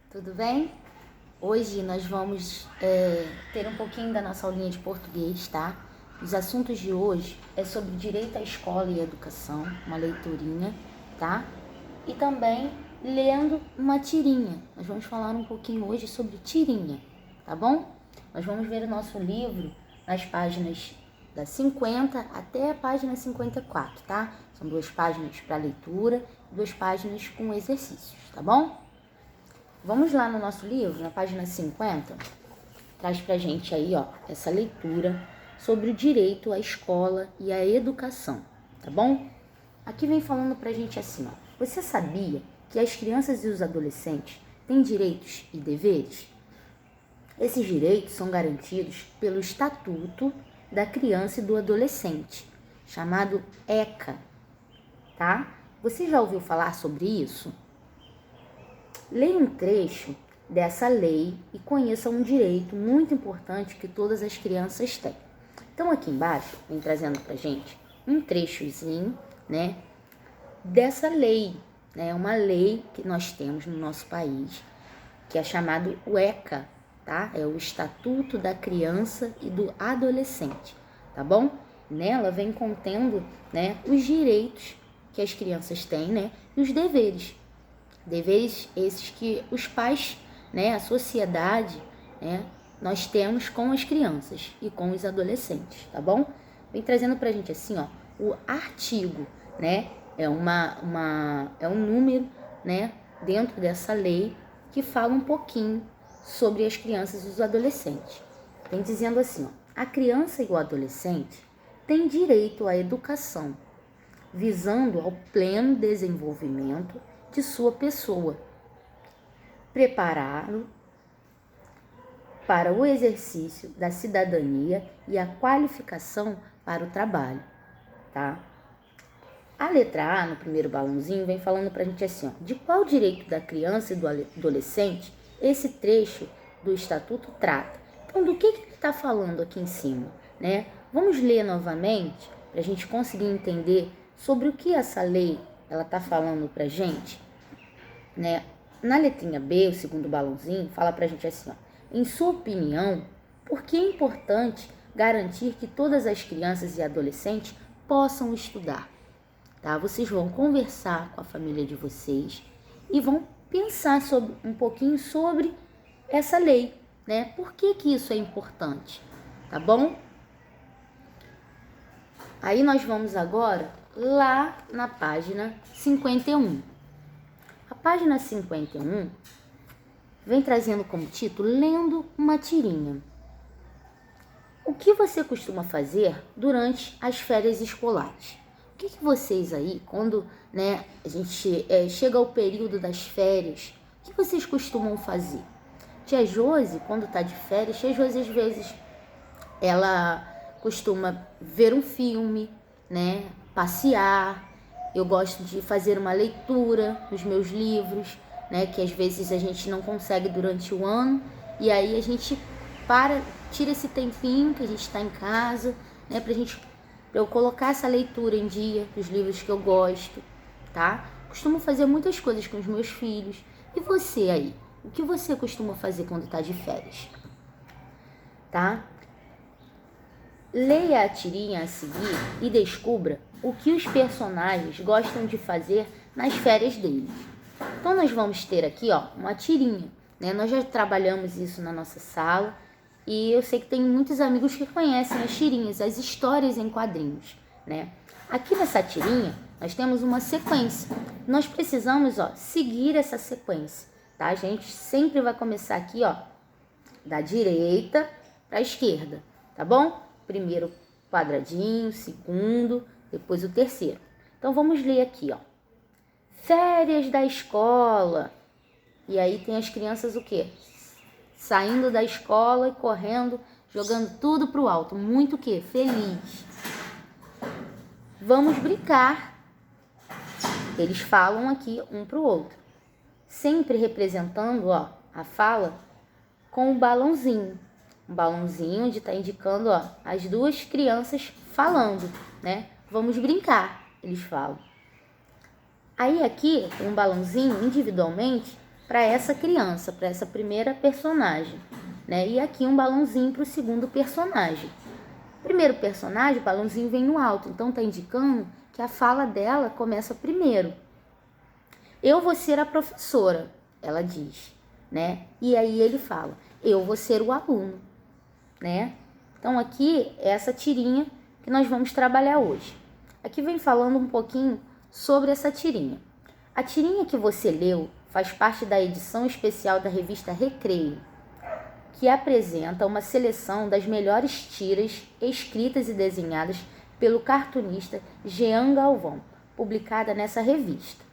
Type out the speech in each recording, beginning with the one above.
Tudo bem? Hoje nós vamos ter um pouquinho da nossa aulinha de português, tá? Os assuntos de hoje é sobre direito à escola e educação, uma leiturinha, tá? E também lendo uma tirinha. Nós vamos falar um pouquinho hoje sobre tirinha, tá bom? Nós vamos ver o nosso livro nas páginas da 50 até a página 54, tá? São 2 páginas para leitura e 2 páginas com exercícios, tá bom? Vamos lá no nosso livro, na página 50, traz pra gente aí, ó, essa leitura sobre o direito à escola e à educação, tá bom? Aqui vem falando pra gente assim, ó, você sabia que as crianças e os adolescentes têm direitos e deveres? Esses direitos são garantidos pelo Estatuto da Criança e do Adolescente, chamado ECA, tá? Você já ouviu falar sobre isso? Leia um trecho dessa lei e conheça um direito muito importante que todas as crianças têm. Então, aqui embaixo, vem trazendo pra gente um trechozinho, né, dessa lei, né, uma lei que nós temos no nosso país, que é chamado o ECA, tá? É o Estatuto da Criança e do Adolescente, tá bom? Nela vem contendo, né, os direitos que as crianças têm, né, e os deveres. Deveres esses que os pais, né, a sociedade, né, nós temos com as crianças e com os adolescentes, tá bom? Vem trazendo pra gente assim, ó, o artigo, né, é um número, né, dentro dessa lei que fala um pouquinho sobre as crianças e os adolescentes. Vem dizendo assim, ó, a criança e o adolescente têm direito à educação, visando ao pleno desenvolvimento de sua pessoa, prepará-lo para o exercício da cidadania e a qualificação para o trabalho, tá? A letra A, no primeiro balãozinho, vem falando pra gente assim, ó, de qual direito da criança e do adolescente esse trecho do Estatuto trata. Então, do que ele está falando aqui em cima, né? Vamos ler novamente para a gente conseguir entender sobre o que essa lei ela está falando pra gente, né? Na letrinha B, o segundo balãozinho, fala pra gente assim, ó, em sua opinião, por que é importante garantir que todas as crianças e adolescentes possam estudar? Tá? Vocês vão conversar com a família de vocês e vão pensar um pouquinho sobre essa lei, né? Por que isso é importante, tá bom? Aí nós vamos agora lá na página 51. A página 51 vem trazendo como título Lendo uma tirinha. O que você costuma fazer durante as férias escolares? O que vocês aí, quando, né, a gente chega ao período das férias, o que vocês costumam fazer? Tia Josi, quando tá de férias, Tia Josi às vezes ela costuma ver um filme, né, passear. Eu gosto de fazer uma leitura dos meus livros, né, que às vezes a gente não consegue durante o ano, e aí a gente tira esse tempinho que a gente está em casa, né, pra eu colocar essa leitura em dia dos livros que eu gosto, tá? Costumo fazer muitas coisas com os meus filhos. E você aí? O que você costuma fazer quando tá de férias? Tá? Leia a tirinha a seguir e descubra o que os personagens gostam de fazer nas férias deles. Então, nós vamos ter aqui, ó, uma tirinha, né? Nós já trabalhamos isso na nossa sala e eu sei que tem muitos amigos que conhecem as tirinhas, as histórias em quadrinhos, né? Aqui nessa tirinha, nós temos uma sequência. Nós precisamos, ó, seguir essa sequência, tá? A gente sempre vai começar aqui, ó, da direita para a esquerda, tá bom? Primeiro quadradinho, segundo, depois o terceiro. Então, vamos ler aqui, ó. Férias da escola. E aí tem as crianças o quê? Saindo da escola e correndo, jogando tudo pro alto. Muito o quê? Feliz. Vamos brincar. Eles falam aqui um pro outro. Sempre representando, ó, a fala com um balãozinho. Um balãozinho onde está indicando, ó, as duas crianças falando, né? Vamos brincar, eles falam. Aí aqui, um balãozinho individualmente, para essa criança, para essa primeira personagem, né? E aqui um balãozinho para o segundo personagem. Primeiro personagem, o balãozinho vem no alto, então tá indicando que a fala dela começa primeiro. Eu vou ser a professora, ela diz, né? E aí ele fala, eu vou ser o aluno, né? Então aqui é essa tirinha que nós vamos trabalhar hoje. Aqui vem falando um pouquinho sobre essa tirinha. A tirinha que você leu faz parte da edição especial da revista Recreio, que apresenta uma seleção das melhores tiras escritas e desenhadas pelo cartunista Jean Galvão, publicada nessa revista.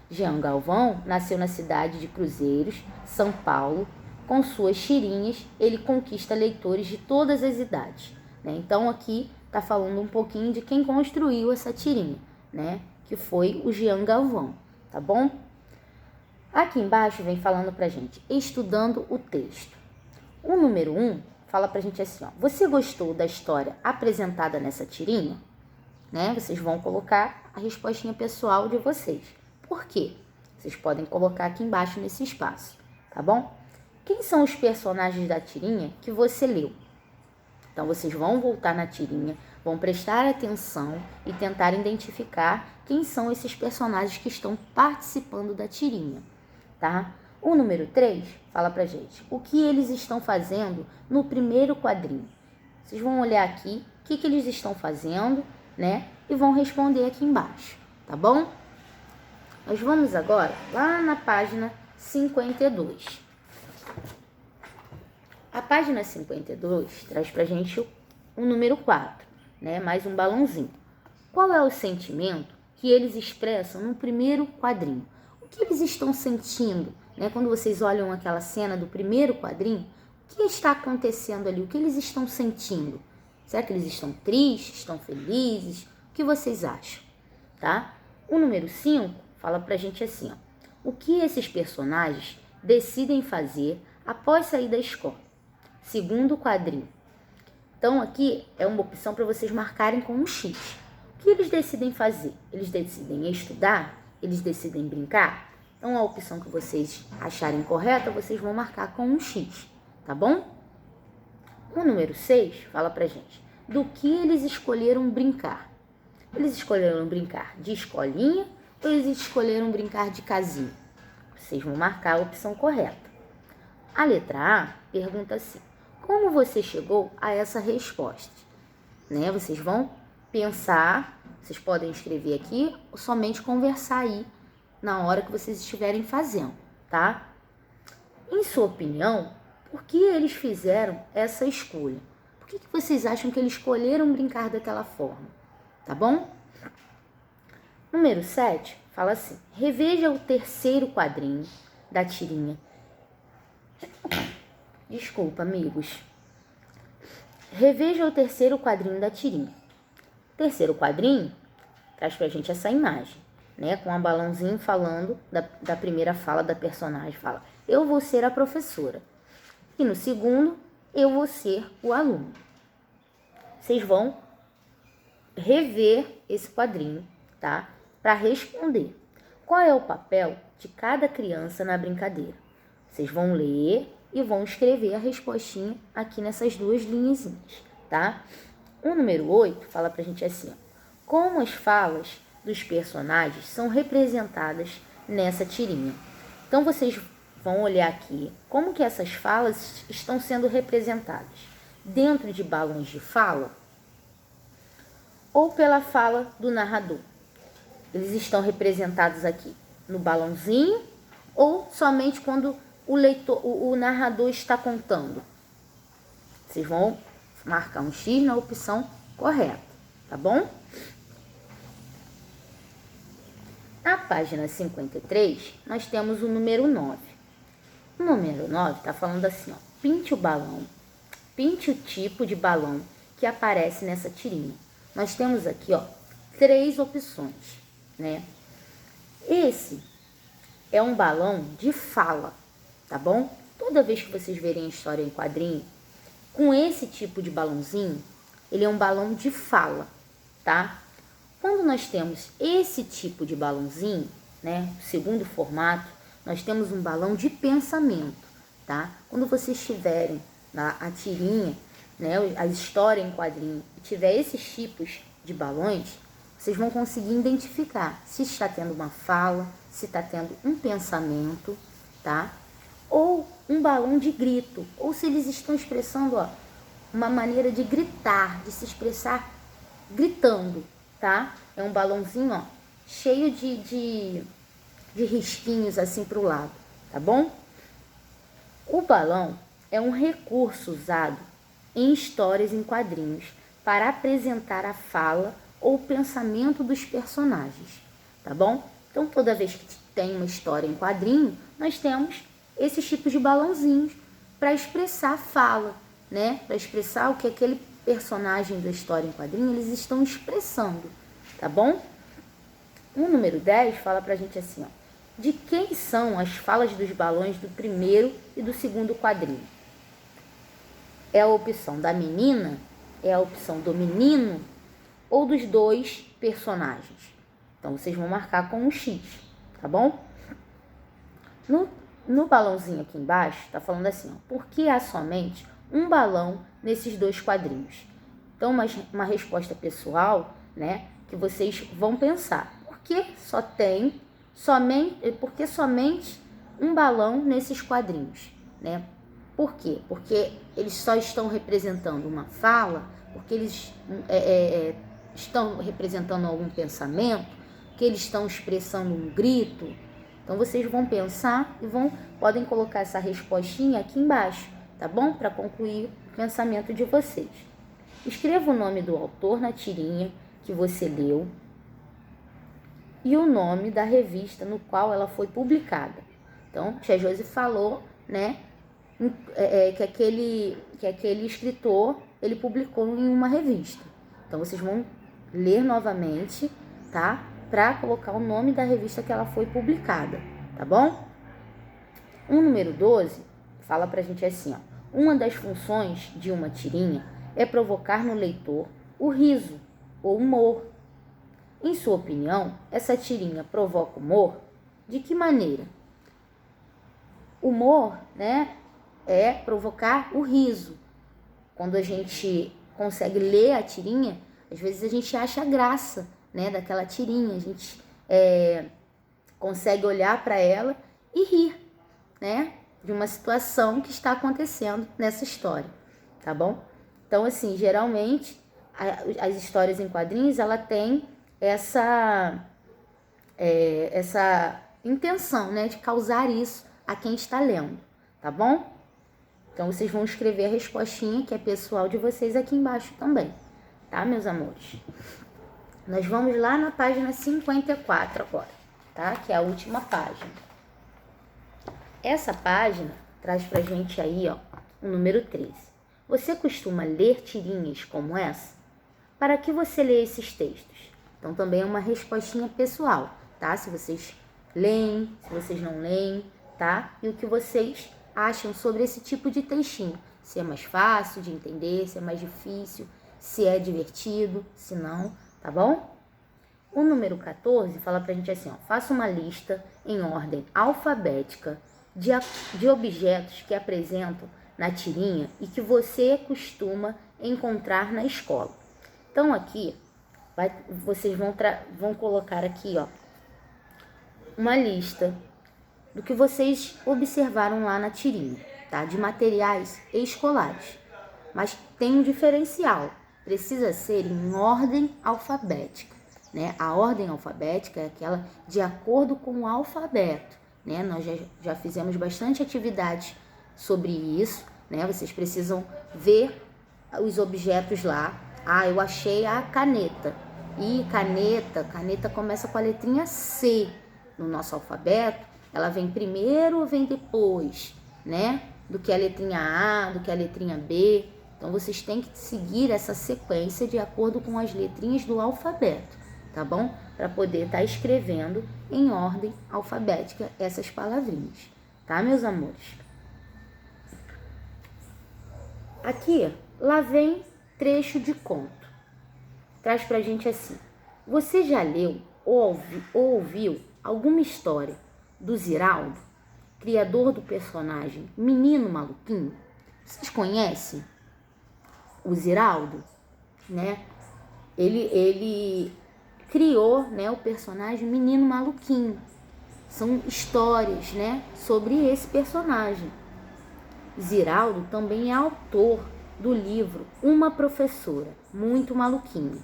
Jean Galvão nasceu na cidade de Cruzeiros, São Paulo. Com suas tirinhas, ele conquista leitores de todas as idades, né? Então aqui está falando um pouquinho de quem construiu essa tirinha, né? Que foi o Jean Galvão, tá bom? Aqui embaixo vem falando pra gente, estudando o texto. O número 1 fala pra gente assim, ó, você gostou da história apresentada nessa tirinha? Né? Vocês vão colocar a respostinha pessoal de vocês. Por quê? Vocês podem colocar aqui embaixo nesse espaço, tá bom? Quem são os personagens da tirinha que você leu? Então, vocês vão voltar na tirinha, vão prestar atenção e tentar identificar quem são esses personagens que estão participando da tirinha, tá? O número 3 fala pra gente o que eles estão fazendo no primeiro quadrinho. Vocês vão olhar aqui o que eles estão fazendo, né? E vão responder aqui embaixo, tá bom? Nós vamos agora lá na página 52. A página 52 traz pra gente o número 4, né? Mais um balãozinho. Qual é o sentimento que eles expressam no primeiro quadrinho? O que eles estão sentindo, né? Quando vocês olham aquela cena do primeiro quadrinho, o que está acontecendo ali? O que eles estão sentindo? Será que eles estão tristes, estão felizes? O que vocês acham? Tá? O número 5 fala pra gente assim, ó, o que esses personagens decidem fazer após sair da escola? Segundo quadrinho. Então aqui é uma opção para vocês marcarem com um X. O que eles decidem fazer? Eles decidem estudar? Eles decidem brincar? Então a opção que vocês acharem correta, vocês vão marcar com um X, tá bom? O número 6 fala pra gente do que eles escolheram brincar. Eles escolheram brincar de escolinha ou eles escolheram brincar de casinha? Vocês vão marcar a opção correta. A letra A pergunta assim, como você chegou a essa resposta? Né? Vocês vão pensar, vocês podem escrever aqui ou somente conversar aí na hora que vocês estiverem fazendo, tá? Em sua opinião, por que eles fizeram essa escolha? Por que vocês acham que eles escolheram brincar daquela forma? Tá bom? Número 7 fala assim, reveja o terceiro quadrinho da tirinha. Desculpa, amigos. Reveja o terceiro quadrinho da tirinha. O terceiro quadrinho traz pra gente essa imagem, né? Com um balãozinho falando da primeira fala da personagem. Fala, eu vou ser a professora. E no segundo, eu vou ser o aluno. Vocês vão rever esse quadrinho, tá? Para responder. Qual é o papel de cada criança na brincadeira? Vocês vão ler e vão escrever a respostinha aqui nessas duas linhazinhas, tá? O número 8 fala pra gente assim, ó, como as falas dos personagens são representadas nessa tirinha. Então, vocês vão olhar aqui como que essas falas estão sendo representadas. Dentro de balões de fala ou pela fala do narrador. Eles estão representados aqui no balãozinho ou somente quando o narrador está contando. Vocês vão marcar um X na opção correta, tá bom? Na página 53, nós temos o número 9. O número 9 está falando assim, ó, pinte o balão, pinte o tipo de balão que aparece nessa tirinha. Nós temos aqui, ó, 3 opções, né? Esse é um balão de fala, tá bom? Toda vez que vocês verem a história em quadrinho, com esse tipo de balãozinho, ele é um balão de fala, tá? Quando nós temos esse tipo de balãozinho, né, segundo formato, nós temos um balão de pensamento, tá? Quando vocês tiverem a tirinha, né, a história em quadrinho, e tiver esses tipos de balões, vocês vão conseguir identificar se está tendo uma fala, se está tendo um pensamento, tá? Ou um balão de grito, ou se eles estão expressando, ó, uma maneira de gritar, de se expressar gritando, tá? É um balãozinho, ó, cheio de risquinhos assim para o lado, tá bom? O balão é um recurso usado em histórias em quadrinhos para apresentar a fala ou o pensamento dos personagens, tá bom? Então, toda vez que tem uma história em quadrinho, nós temos esses tipos de balãozinhos para expressar a fala, né? Para expressar o que aquele personagem da história em quadrinho eles estão expressando, tá bom? O número 10 fala pra gente assim, ó, de quem são as falas dos balões do primeiro e do segundo quadrinho? É a opção da menina? É a opção do menino? Ou dos dois personagens? Então, vocês vão marcar com um X, tá bom? No balãozinho aqui embaixo, tá falando assim, ó, por que há somente um balão nesses dois quadrinhos? Então, uma resposta pessoal, né, que vocês vão pensar. Por que somente um balão nesses quadrinhos, né? Por quê? Porque eles só estão representando uma fala, porque eles estão representando algum pensamento, que eles estão expressando um grito. Então, vocês vão pensar e podem colocar essa respostinha aqui embaixo, tá bom? Para concluir o pensamento de vocês. Escreva o nome do autor na tirinha que você leu e o nome da revista no qual ela foi publicada. Então, Tia Josi falou, né, que aquele escritor, ele publicou em uma revista. Então, vocês vão ler novamente, tá? Para colocar o nome da revista que ela foi publicada, tá bom? O número 12 fala pra gente assim, ó. Uma das funções de uma tirinha é provocar no leitor o riso ou humor. Em sua opinião, essa tirinha provoca humor? De que maneira? Humor, né, é provocar o riso. Quando a gente consegue ler a tirinha, às vezes a gente acha graça, né, daquela tirinha, a gente consegue olhar para ela e rir, né, de uma situação que está acontecendo nessa história, tá bom? Então, assim, geralmente, as histórias em quadrinhos, ela tem essa intenção, né, de causar isso a quem está lendo, tá bom? Então, vocês vão escrever a respostinha, que é pessoal de vocês, aqui embaixo também, tá, meus amores? Nós vamos lá na página 54 agora, tá? Que é a última página. Essa página traz pra gente aí, ó, o número 13. Você costuma ler tirinhas como essa? Para que você lê esses textos? Então, também é uma respostinha pessoal, tá? Se vocês leem, se vocês não leem, tá? E o que vocês acham sobre esse tipo de textinho. Se é mais fácil de entender, se é mais difícil, se é divertido, se não, tá bom? O número 14 fala pra gente assim, ó, faça uma lista em ordem alfabética de objetos que apresentam na tirinha e que você costuma encontrar na escola. Então, aqui, vocês vão colocar aqui, ó, uma lista do que vocês observaram lá na tirinha, tá? De materiais escolares. Mas tem um diferencial, precisa ser em ordem alfabética, né? A ordem alfabética é aquela de acordo com o alfabeto, né? Nós já fizemos bastante atividades sobre isso, né? Vocês precisam ver os objetos lá. Ah, eu achei a caneta. E caneta começa com a letrinha C no nosso alfabeto. Ela vem primeiro ou vem depois, né? Do que a letrinha A, do que a letrinha B. Então, vocês têm que seguir essa sequência de acordo com as letrinhas do alfabeto, tá bom? Para poder estar escrevendo em ordem alfabética essas palavrinhas, tá, meus amores? Aqui, lá vem trecho de conto. Traz pra gente assim. Você já leu ou ouviu alguma história do Ziraldo? criador do personagem Menino Maluquinho, vocês conhecem o Ziraldo, né? Ele criou, né, o personagem Menino Maluquinho. São histórias, né, sobre esse personagem. Ziraldo também é autor do livro Uma Professora Muito Maluquinha.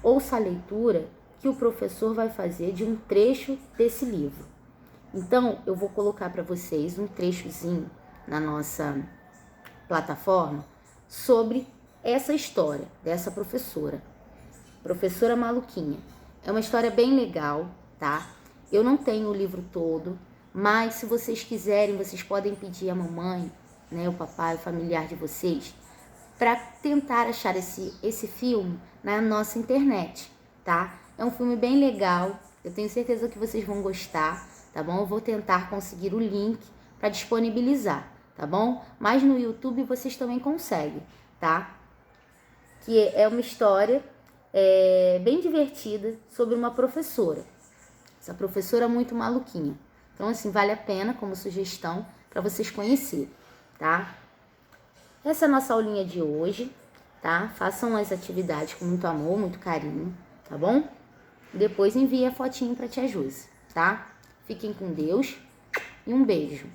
Ouça a leitura que o professor vai fazer de um trecho desse livro. Então, eu vou colocar para vocês um trechozinho na nossa plataforma sobre essa história dessa professora. Professora Maluquinha. É uma história bem legal, tá? Eu não tenho o livro todo, mas se vocês quiserem, vocês podem pedir à mamãe, né, o papai, o familiar de vocês, para tentar achar esse filme na nossa internet, tá? É um filme bem legal, eu tenho certeza que vocês vão gostar, tá bom? Eu vou tentar conseguir o link para disponibilizar, tá bom? Mas no YouTube vocês também conseguem, tá? Que é uma história bem divertida sobre uma professora. Essa professora muito maluquinha. Então, assim, vale a pena como sugestão para vocês conhecerem, tá? Essa é a nossa aulinha de hoje, tá? Façam as atividades com muito amor, muito carinho, tá bom? Depois envie a fotinho para tia Josi, tá? Fiquem com Deus e um beijo.